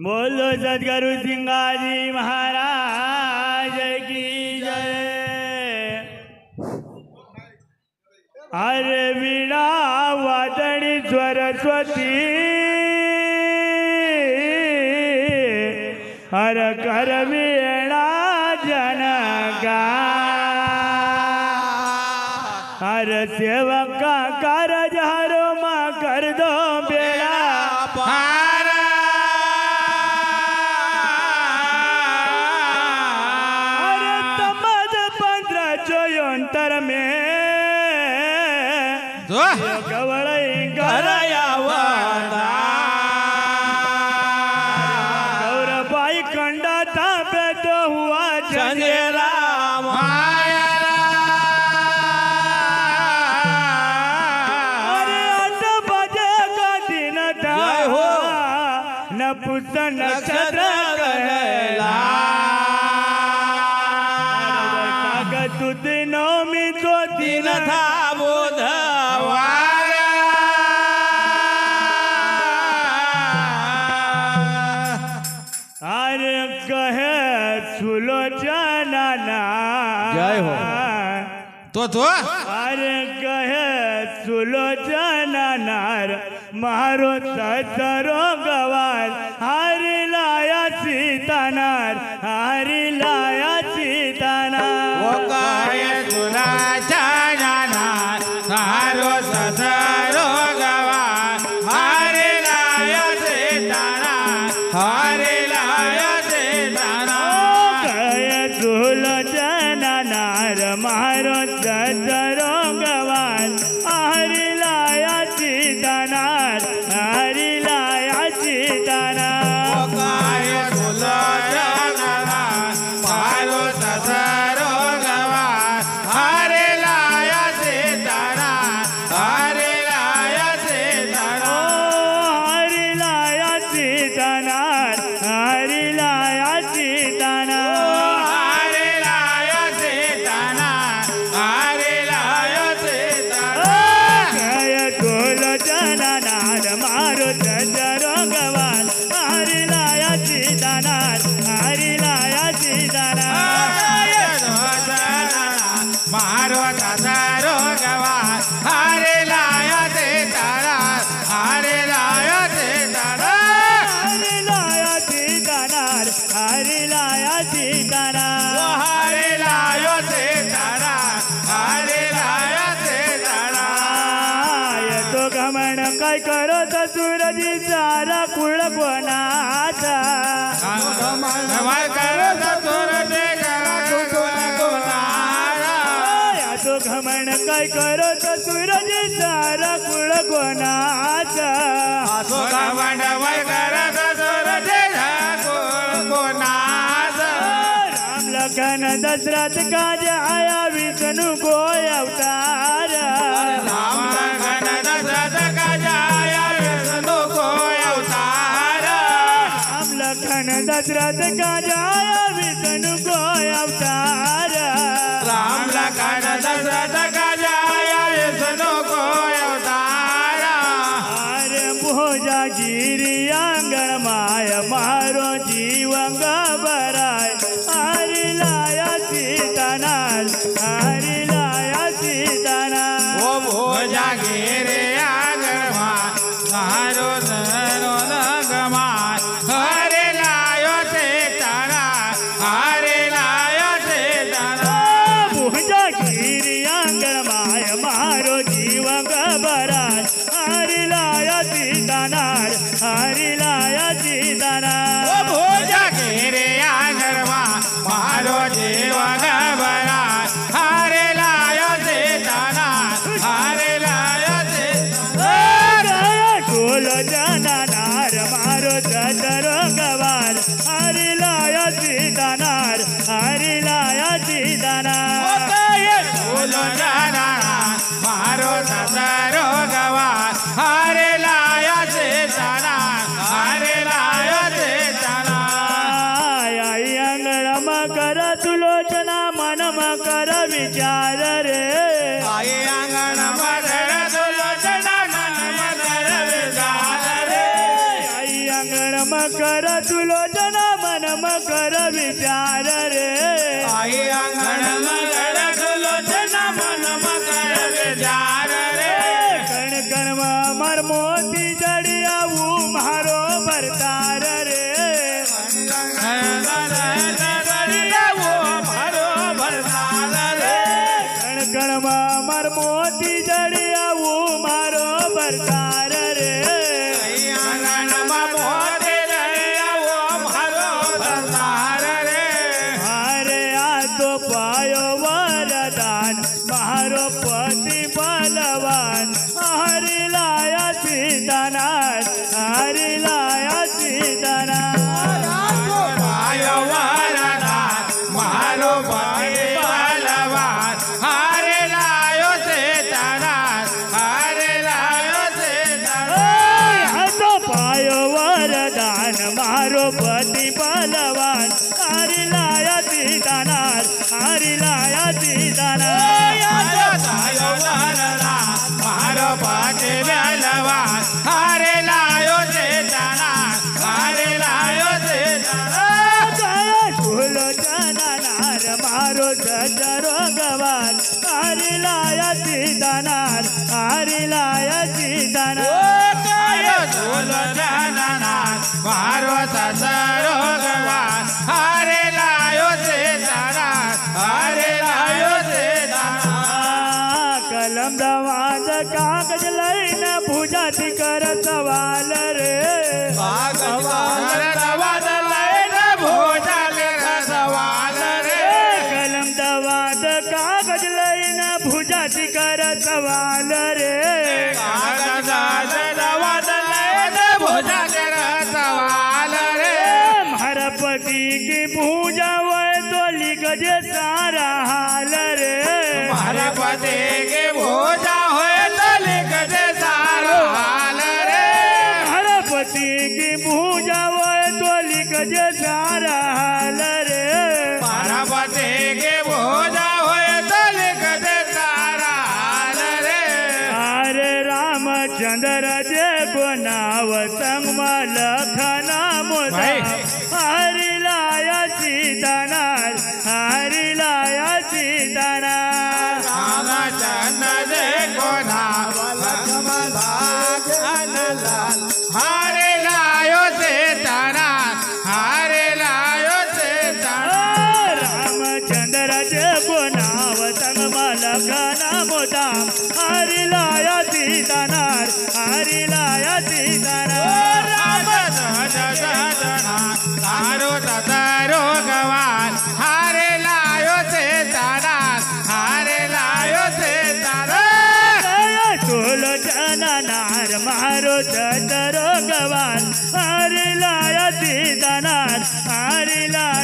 बोलो सदगुरु सिंगाजी महाराज की जय। अरे वीणा वादणी सरस्वती हर कर वीणा जनगा हर सेवका कारज हरो मा कर दो बेड़ा पार। अरे तमद 15 चोयंतर में गवळई गरायावदा गौरबाई कंडा तापे तो हुआ चंदेरा माया। अरे 8 बजे का दिन था न पुष्ट नक्षत्र कहला तू नवमी तो दिन था बुधवार। अरे कहे सुलोचना जय हो तो अरे कहे सुलोचना नार मारो सरो गवार हरि लाया सीतानार हरि लाया सीतानार। वो कहे सुलोचना नार मारो सरो गवार हरि लाया सीतानार हरि लाया सीतानार। कहे सुलोचना नार मारो सरो गवार हरि लाया सीतानार हरि लाया सीतानार। वो कहे सुलोचना नार मारो सरो गवार हरि लाया सीतानार हरि लाया सीतानार। हरि लाया सीतानार हरि लाया सीतानार। हरि लाया सीतानार हरि लाया सीतानार। जय सुलोचना नार मारो सरो गवार हरि लाया सीतानार हरि लाया सीतानार। मारो सरो गवार हरि लाया सीतानार हरि लाया सीतानार। हरि लाया सीतानार हरि लाया सीतानार। हरि लायो सीतानार हरि लाया सीतानार। ये तो घमंड काय करो तो सूरजी सारा कुळ कोणाचा करो ससुर ते गुणारा। या तो घमंड काय करो तो सूरजी सारा कुळ कोणाचा। घमंडवय करो ससुर ते गुणारा। राम लखन दशरथ काज आया विष्णु को अवतार। राम लखन दशरथ का जाया विष्णु को अवतार। राम लखन दशरथ काज आया विष्णु को अवतार। राम लखन दशरथ का जाया विष्णु को अवतार। अरे मोजा गिरी आंगण माय मारो जीवंग बराय हरि लाया सीतानार हरि लाया सीतानार। वो भोजा घेरे आगमा मारो सरो लगमा हरे लायो सीतानार हरे लायो सीतानार। मोजा गिरी आंगण माय मारो जीवंग बराय हरि लाया सीतानार हरि लाया सीतानार। वो भोजा घेरे आगमा मारो जीव गबरा हरे लायो सीतानार हरे लायो सीतानार। सुलोचना नार मारो सरो गवार हरि लाया सीतानार हरि लाया सीतानार। सुलोचना मारो ससरो गवार हरे लाया सीतानार हरे लाया सीतानार। आई अंगण कर सुलोचना मन कर विचार रे। आई अंगण मधुर सुलोचना मन मधुर विचार रे। मकर सुलोचन मन मकर विचार रे आई अंगण मकर सुलोचन मन मकर विचार रे कण कण मर मोती जड़िया वो मारो भरतार रे कण कण मर मोती जड़िया वो मारो भरतार रे हरे आ तो पायो वरदान मारो पति बलवान हरि लाया सीतानाथ हरि लाया सीतानाथ मारो भाई बलवान हरे लायो से हरे लायो से तो पायो वरदान मारो पति बलवान हरि लाया सीतानाथ हरि लाया सीतानाथ मारो भाई बलवान हरे लायो से हरे लायो से सुलोचनार मारो जरो गवान हरि लाया सीतानाथ हरि लाया सीतानाथ मारो ससरो गवान हरे लायो से हरे लायो से कलम दवाद कागज लईन भुजाती कर सवाल रे कलम दवाद कागज लईन भुजाती कर सवाल रे पति की पूजा वह तो लिख जे सारा हाल रे पति की पूजा हुए तो लिख दे सारा हाल रे पति की पूजा वह तो लिख जे सारा हाल रे पति की पूजा हुए तो लिख दे सारा हाल रे हरे रामचंद्र जे को नाव संग लखना मोदा हरि लाया सीतानाथ हरि लाया सीतानाथ रामचंद्र जे को नाव हरे लायो से हरे लायो से रामचंद्र जे को नाव संग लखना मोदा हरि लाया सीतानाथ हरि लाया सीतानाथ तारो तारो गवान हरे लायो से हरे लायो से सुलोचनार मारो जरो गवान हरि लाया सीतानाथ हरि लाया